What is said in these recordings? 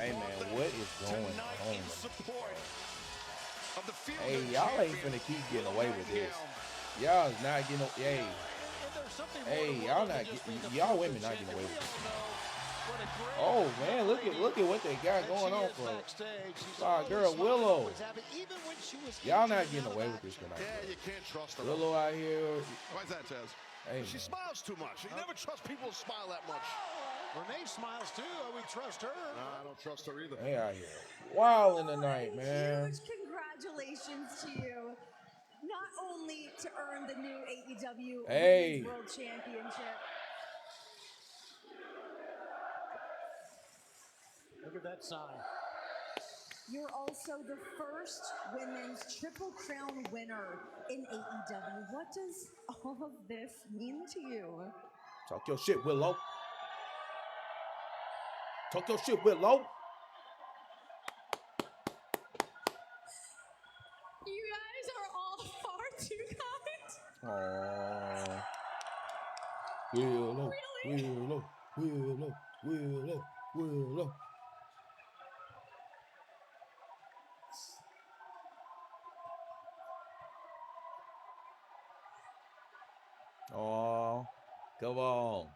Hey man, what is going on? Hey, y'all ain't finna keep getting away with this. Y'all is not getting. Hey, y'all not getting. Y'all women not getting away with this. Oh man, look at what they got going on for our girl Willow. Y'all not getting away with this tonight. Yeah, you can't trust her. Willow out here. Why's that, Taz? Hey, she smiles too much. You never trust people who smile that much. Renee smiles too. I would trust her. No, I don't trust her either. They out here wilding tonight, man. Huge congratulations to you. Not only to earn the new AEW Women's World Championship. Look at that sign. You're also the first women's Triple Crown winner in AEW. What does all of this mean to you? Talk your shit, Willow. Talk your shit, Willow. You guys are all far too kind. Aww. Willow, really? Willow. Oh, come on.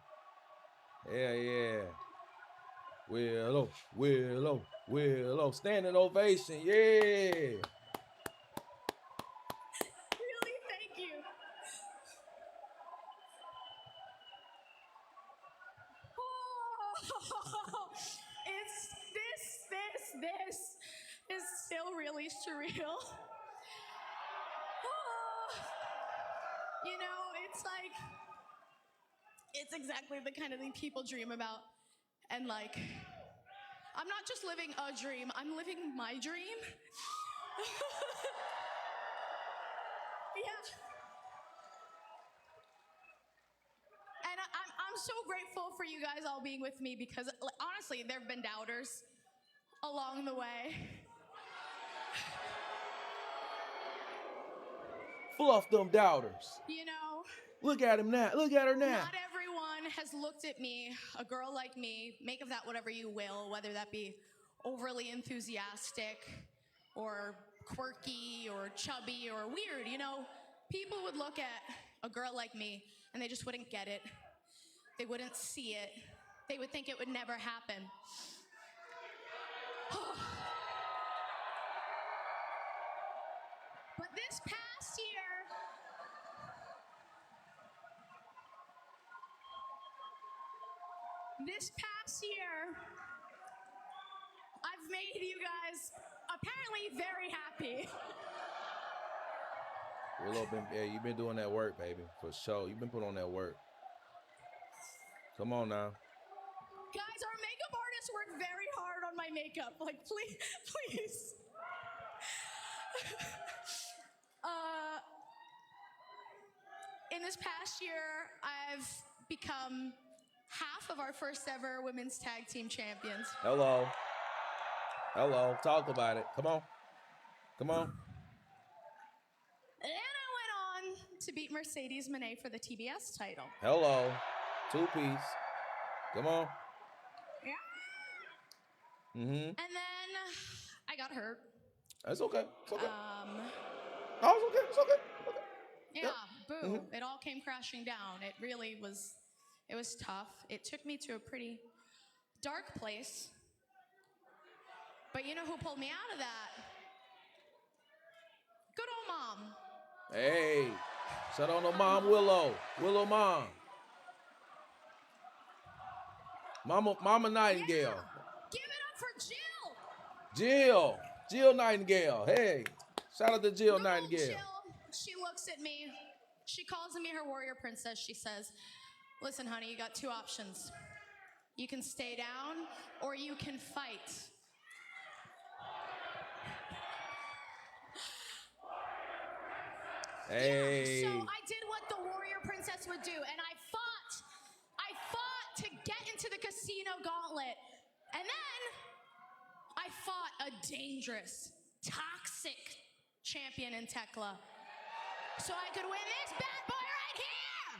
Yeah. Willow. Standing ovation, yeah. Really, thank you. Oh, this is still really surreal. You know, it's exactly the kind of thing people dream about. And like, I'm not just living a dream, I'm living my dream. Yeah. And I'm so grateful for you guys all being with me because honestly, there have been doubters along the way. Fluff them doubters. You know. Look at him now. Look at her now. Not everyone has looked at me, a girl like me, make of that whatever you will, whether that be overly enthusiastic or quirky or chubby or weird, you know. People would look at a girl like me and they just wouldn't get it. They wouldn't see it. They would think it would never happen. But this past year, I've made you guys apparently very happy. Willow, you've been doing that work, baby, for sure. You've been putting on that work. Come on now. Guys, our makeup artists work very hard on my makeup. Like, please. In this past year, I've become half of our first ever women's tag team champions. Hello. Talk about it. Come on. And I went on to beat Mercedes Monet for the TBS title. Hello. 2-piece. Come on. Yeah. Mm-hmm. And then I got hurt. That's okay. It's okay. It's okay. Yeah, yep. Boom. Mm-hmm. It all came crashing down. It really was, it was tough. It took me to a pretty dark place. But you know who pulled me out of that? Good old mom. Hey, shout out to Mom Willow. Willow Mom. Mama Nightingale. Yeah. Give it up for Jill. Jill Nightingale. Hey, shout out to Jill Nightingale. Jill, she looks at me. She calls me her warrior princess. She says, listen, honey, you got two options. You can stay down or you can fight. Hey. Yeah, so I did what the warrior princess would do, and I fought to get into the casino gauntlet, and then I fought a dangerous, toxic champion in Tekla, so I could win this bad boy right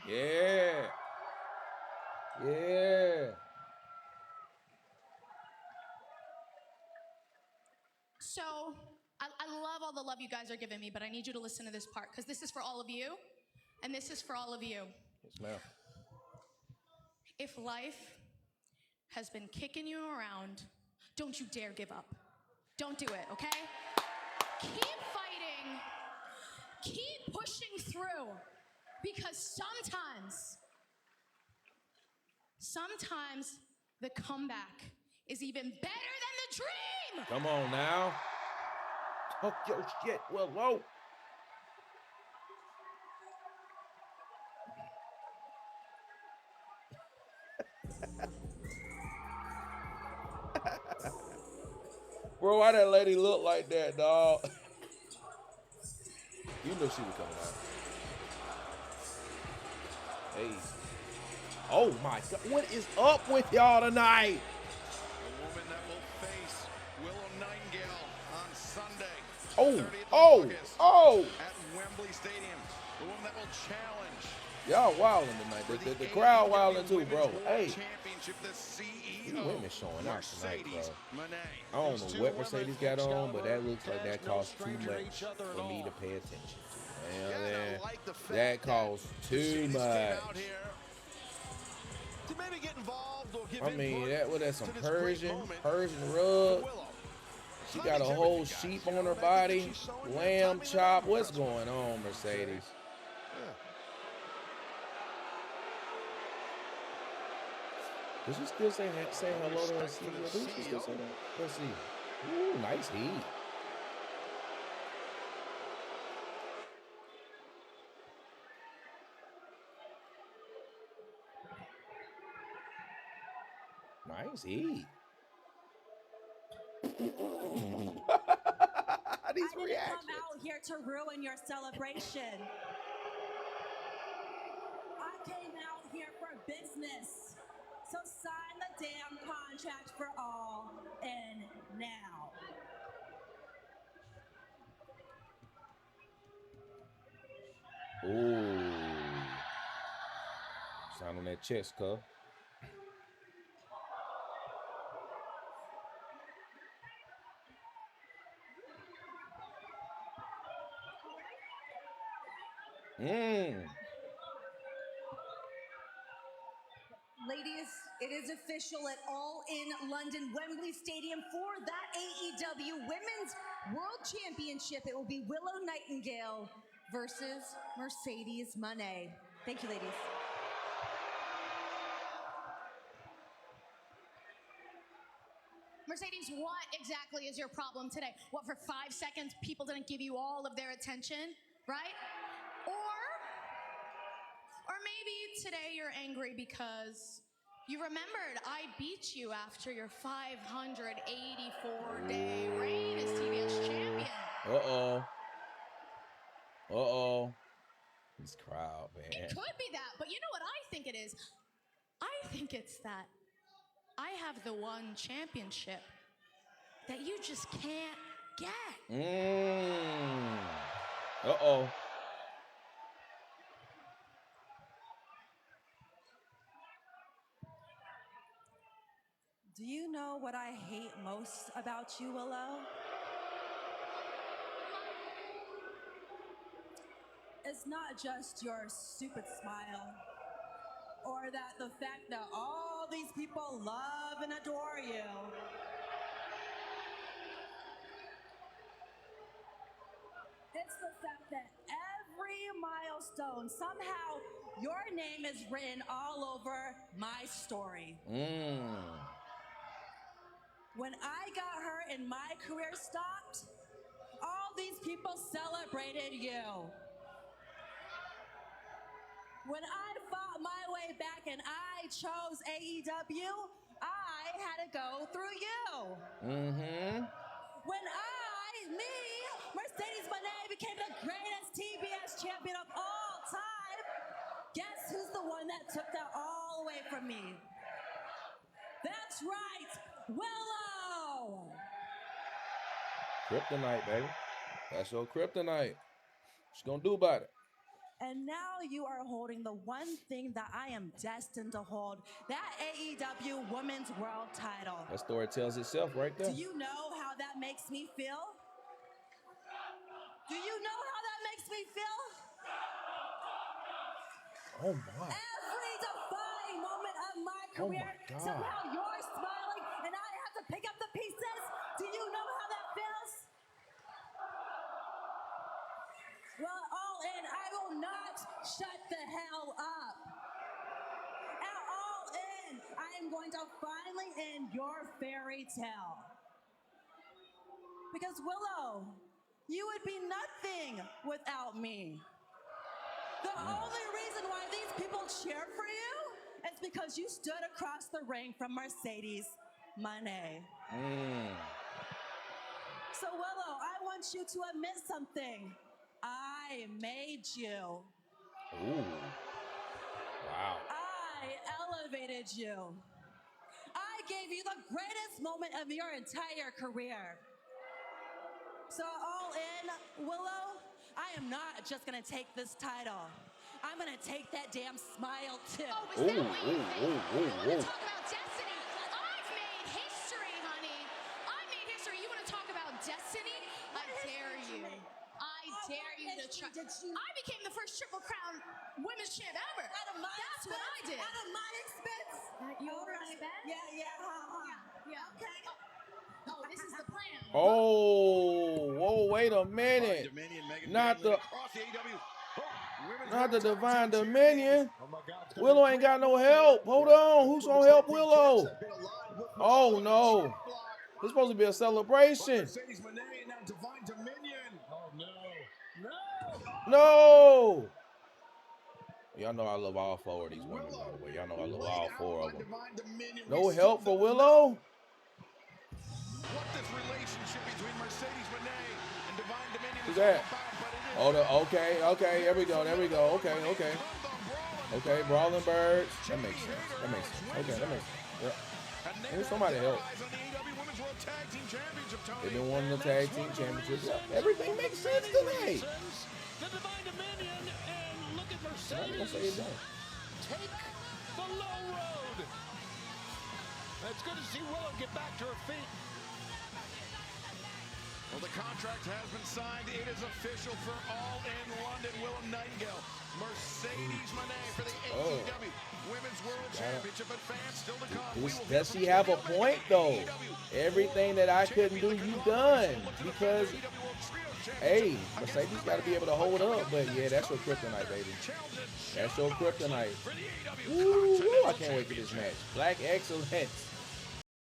here. Yeah. So I love all the love you guys are giving me, but I need you to listen to this part because this is for all of you, and this is for all of you. Yes, ma'am. If life has been kicking you around, don't you dare give up. Don't do it, okay? Keep fighting. Keep pushing through because sometimes the comeback is even better than the dream. Come on now. Talk your shit, Willow. Bro, why that lady look like that, dog? You knew she was coming out. Hey. Oh my God, what is up with y'all tonight? The woman that will face Willow Nightingale on Sunday. Oh, 30th of oh, August oh. At Wembley Stadium. The woman that will challenge. Y'all wilding tonight. The crowd wilding too, bro. Hey. Championship, the These CEO. women showing out tonight, bro. Monet. I don't know what Mercedes got on, but that looks like that costs too much for me to pay attention to. You know what I'm saying? That costs too much. I mean, that's some Persian rug. She got a whole sheep on her body, lamb chop. What's going on, Mercedes? Does she still say hello to her CEO? Does she still say that? Let's see. Ooh, nice heat. Nice heat. These I didn't reactions. come out here to ruin your celebration. I came out here for business. So sign the damn contract for all and now. Ooh. Sign on that chest, cuz. Ladies, it is official at All In London Wembley Stadium for that AEW Women's World Championship. It will be Willow Nightingale versus Mercedes Monet. Thank you, ladies. Mercedes, what exactly is your problem today? What, for 5 seconds, people didn't give you all of their attention, right? Or maybe today you're angry because you remembered I beat you after your 584-day reign as TBS champion. Uh-oh. This crowd, man. It could be that, but you know what I think it is? I think it's that I have the one championship that you just can't get. Uh-oh. Do you know what I hate most about you, Willow? It's not just your stupid smile, or that the fact that all these people love and adore you. It's the fact that every milestone, somehow your name is written all over my story. When I got hurt and my career stopped, all these people celebrated you. When I fought my way back and I chose AEW, I had to go through you. When Mercedes Monet, became the greatest TBS champion of all time, guess who's the one that took that all away from me? That's right, Willow! Kryptonite, baby. That's your kryptonite. What you gonna do about it? And now you are holding the one thing that I am destined to hold, that AEW Women's World title. That story tells itself right there. Do you know how that that makes me feel? Do you know how that makes me feel? Oh my. Every defining moment of my Oh my career, God. somehow you're smiling and I have to pick up the pieces. Do you know how that feels? Well, all in, I will not shut the hell up. At all in, I am going to finally end your fairy tale. Because Willow, you would be nothing without me. The only reason why these people cheer for you is because you stood across the ring from Mercedes Monet. So Willow, I want you to admit something. I made you. Ooh. Wow. I elevated you. I gave you the greatest moment of your entire career. So all in, Willow, I am not just gonna take this title. I'm gonna take that damn smile too. Oh, is that what you think? You want to talk about destiny? I've made history, honey. I made history. You want to talk about destiny? I dare you. I dare you to try. I became the first Triple Crown Women's Champ ever. That's what I did. Out of my expense. At your expense? Yeah. Okay. Oh, this is the plan. Oh, whoa, wait a minute. Not the Divine Dominion. Willow ain't got no help. Hold on. Who's gonna help Willow? Oh no. It's supposed to be a celebration. Mercedes Monet and now Divine Dominion. Oh, no. No. Y'all know I love all four of these women, by the way. Y'all know I love all four of them. No help for Willow? What this relationship between Mercedes Monet and Divine Dominion Who's is all that? about, but it is. Oh, okay. There we go. Okay, Brawling Birds. That makes sense. Okay, that makes sense. Yeah. Here's somebody help. They've been wanting the tag team championship. Yeah, everything makes sense tonight. The Divine Dominion, and look at I'm gonna say Mercedes it don't. take the low road. It's good to see Willow get back to her feet. Well, the contract has been signed. It is official for All in London. Willow Nightingale, Mercedes Monet for the AEW Women's World Championship. But fans still to come. Does she have a point though? Everything that I couldn't do, you done. Because, hey, Mercedes got to be able to hold up. But yeah, that's your kryptonite, baby. That's your kryptonite. Woo, I can't wait for this match. Black Excellence